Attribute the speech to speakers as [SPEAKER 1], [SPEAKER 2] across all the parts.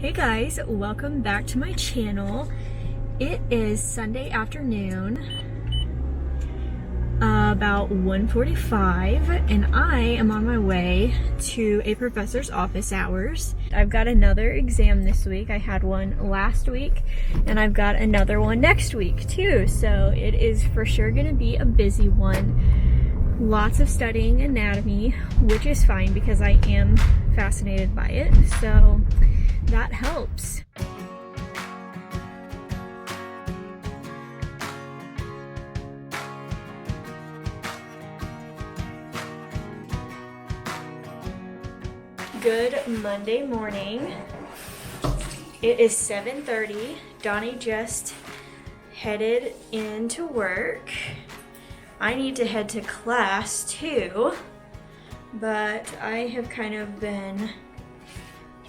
[SPEAKER 1] Hey guys, welcome back to my channel. It is Sunday afternoon, about 1:45, and I am on my way to a professor's office hours. I've got another exam this week. I had one last week, and I've got another one next week too, so it is for sure gonna be a busy one. Lots of studying anatomy, which is fine because I am fascinated by it, so that helps. Good Monday morning. It is 7:30. Donnie just headed into work. I need to head to class too, but I have kind of been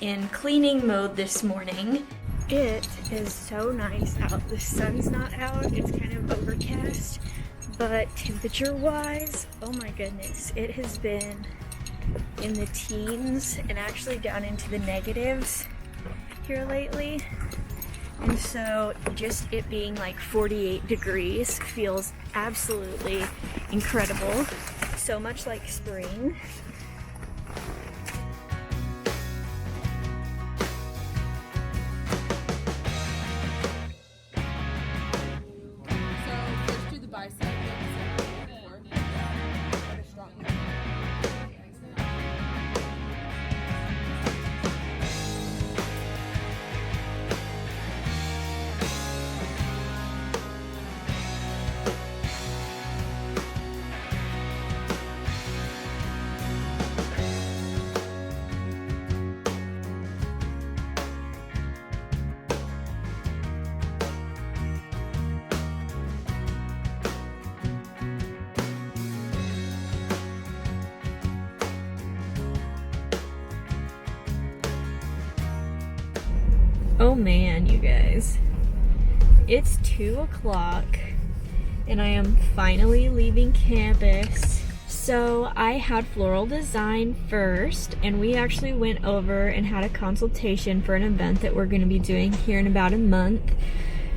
[SPEAKER 1] in cleaning mode this morning. It is so nice out. The sun's not out, it's kind of overcast, but temperature wise, oh my goodness, it has been in the teens and actually down into the negatives here lately. And so just it being like 48 degrees feels absolutely incredible. So much like spring. Oh man, you guys. It's 2 o'clock and I am finally leaving campus. So I had floral design first, and we actually went over and had a consultation for an event that we're going to be doing here in about a month.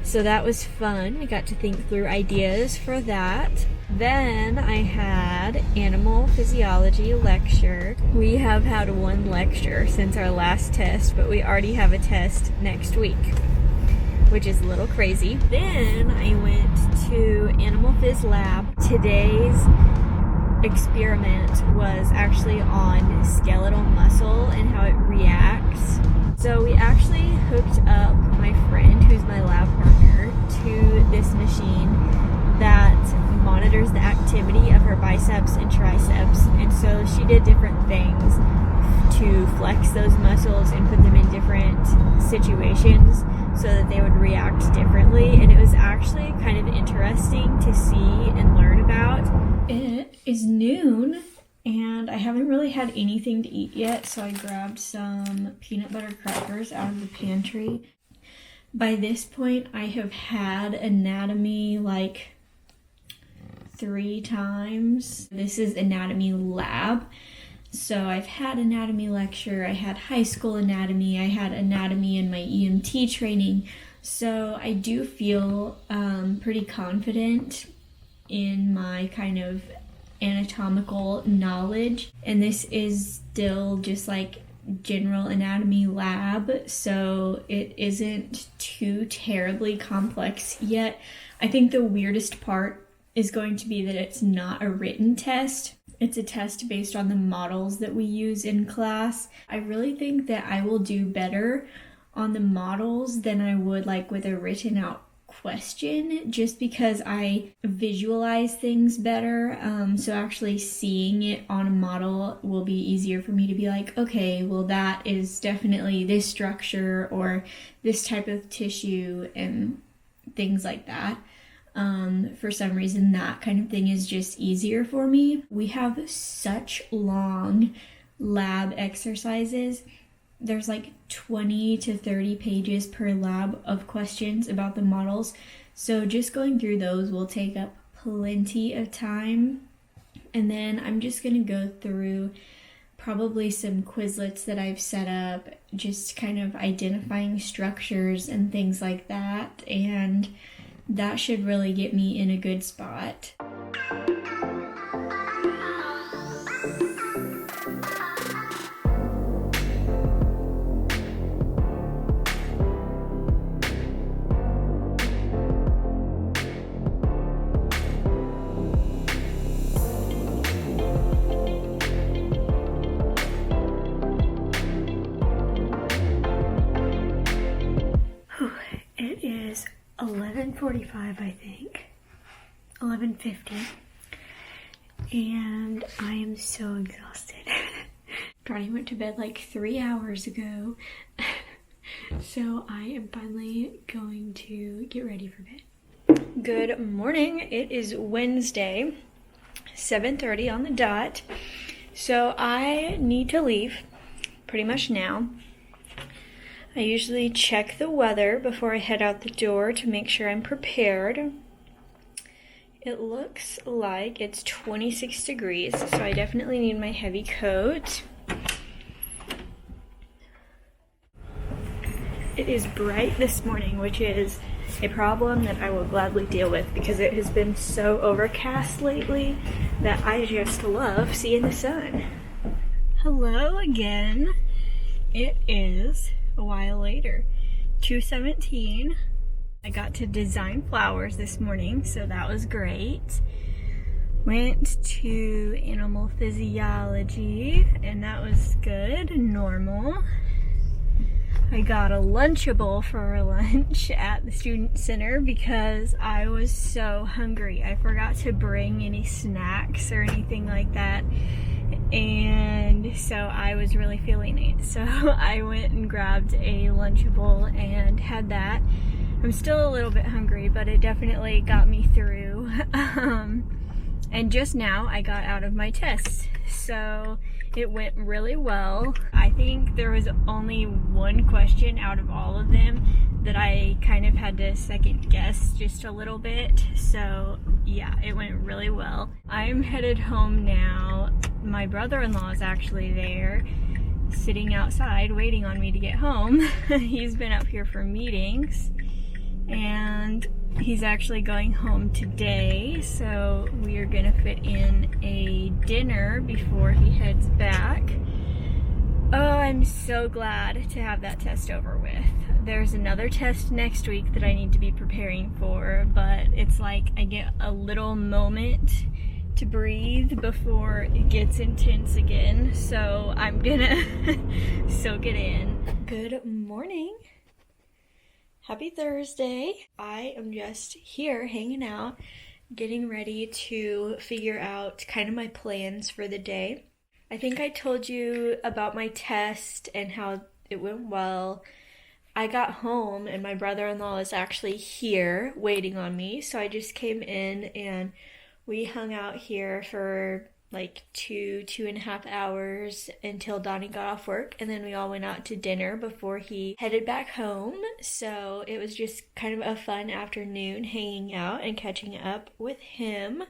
[SPEAKER 1] So that was fun. We got to think through ideas for that. Then I had animal physiology lecture. We have had one lecture since our last test, but we already have a test next week, which is a little crazy. Then I went to Animal Phys Lab. Today's experiment was actually on skeletal muscle and how it reacts. So we actually hooked up my friend, who's my lab partner, to this machine that monitors the activity of her biceps and triceps. And so she did different things to flex those muscles and put them in different situations so that they would react differently. And it was actually kind of interesting to see and learn about. It is noon and I haven't really had anything to eat yet, so I grabbed some peanut butter crackers out of the pantry. By this point, I have had anatomy like 3 times. This is anatomy lab. So I've had anatomy lecture, I had high school anatomy, I had anatomy in my EMT training. So I do feel pretty confident in my kind of anatomical knowledge. And this is still just like general anatomy lab, so it isn't too terribly complex yet. I think the weirdest part is going to be that it's not a written test. It's a test based on the models that we use in class. I really think that I will do better on the models than I would like with a written out question, just because I visualize things better. So actually seeing it on a model will be easier for me to be like, okay, well that is definitely this structure or this type of tissue and things like that. For some reason that kind of thing is just easier for me. We have such long lab exercises. There's like 20 to 30 pages per lab of questions about the models. So just going through those will take up plenty of time. And then I'm just going to go through probably some Quizlets that I've set up, just kind of identifying structures and things like that, and that should really get me in a good spot. It is 11:45, I think. 11:50. And I am so exhausted. Donnie went to bed like 3 hours ago. So I am finally going to get ready for bed. Good morning. It is Wednesday, 7:30 on the dot. So I need to leave pretty much now. I usually check the weather before I head out the door to make sure I'm prepared. It looks like it's 26 degrees, so I definitely need my heavy coat. It is bright this morning, which is a problem that I will gladly deal with because it has been so overcast lately that I just love seeing the sun. Hello again. It is a while later, 2:17. I got to design flowers this morning, so that was great. Went to animal physiology, and that was good, normal. I got a Lunchable for lunch at the student center because I was so hungry. I forgot to bring any snacks or anything like that. And so I was really feeling it. So I went and grabbed a Lunchable and had that. I'm still a little bit hungry, but it definitely got me through. And just now I got out of my test. So it went really well. I think there was only one question out of all of them that I kind of had to second guess just a little bit. So yeah, it went really well. I'm headed home now. My brother-in-law is actually there, sitting outside waiting on me to get home. He's been up here for meetings, and he's actually going home today, so we are gonna fit in a dinner before he heads back. Oh, I'm so glad to have that test over with. There's another test next week that I need to be preparing for, but it's like I get a little moment to breathe before it gets intense again, so I'm gonna soak it in. Good morning. Happy Thursday. I am just here hanging out, getting ready to figure out kind of my plans for the day. I think I told you about my test and how it went well. I got home and my brother-in-law is actually here waiting on me, so I just came in and we hung out here for like 2.5 hours until Donnie got off work, and then we all went out to dinner before he headed back home. So it was just kind of a fun afternoon hanging out and catching up with him.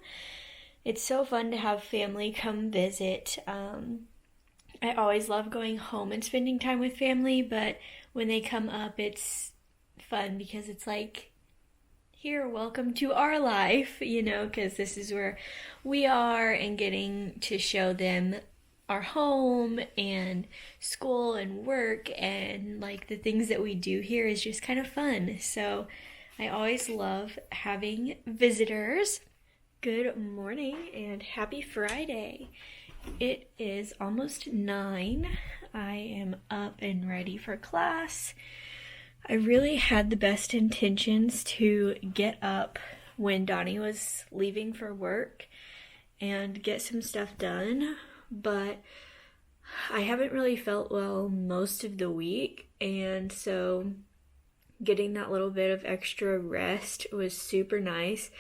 [SPEAKER 1] It's so fun to have family come visit. I always love going home and spending time with family, but when they come up, it's fun because it's like, here, welcome to our life, you know, because this is where we are, and getting to show them our home and school and work and like the things that we do here is just kind of fun. So I always love having visitors. Good morning and happy Friday. It is almost 9. I am up and ready for class. I really had the best intentions to get up when Donnie was leaving for work and get some stuff done, but I haven't really felt well most of the week, and so getting that little bit of extra rest was super nice.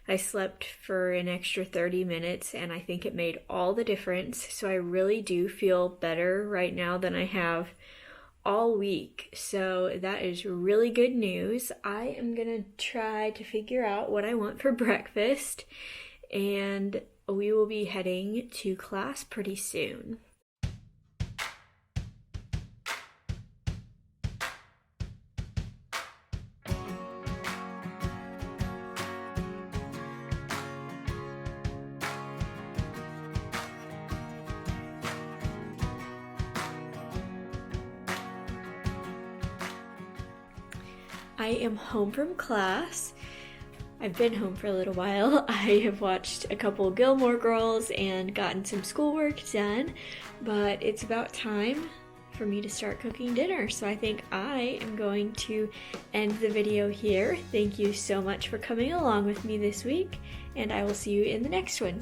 [SPEAKER 1] I slept for an extra 30 minutes, and I think it made all the difference, so I really do feel better right now than I have all week, so that is really good news. I am gonna try to figure out what I want for breakfast, and we will be heading to class pretty soon. I am home from class. I've been home for a little while. I have watched a couple Gilmore Girls and gotten some schoolwork done, but it's about time for me to start cooking dinner. So I think I am going to end the video here. Thank you so much for coming along with me this week, and I will see you in the next one.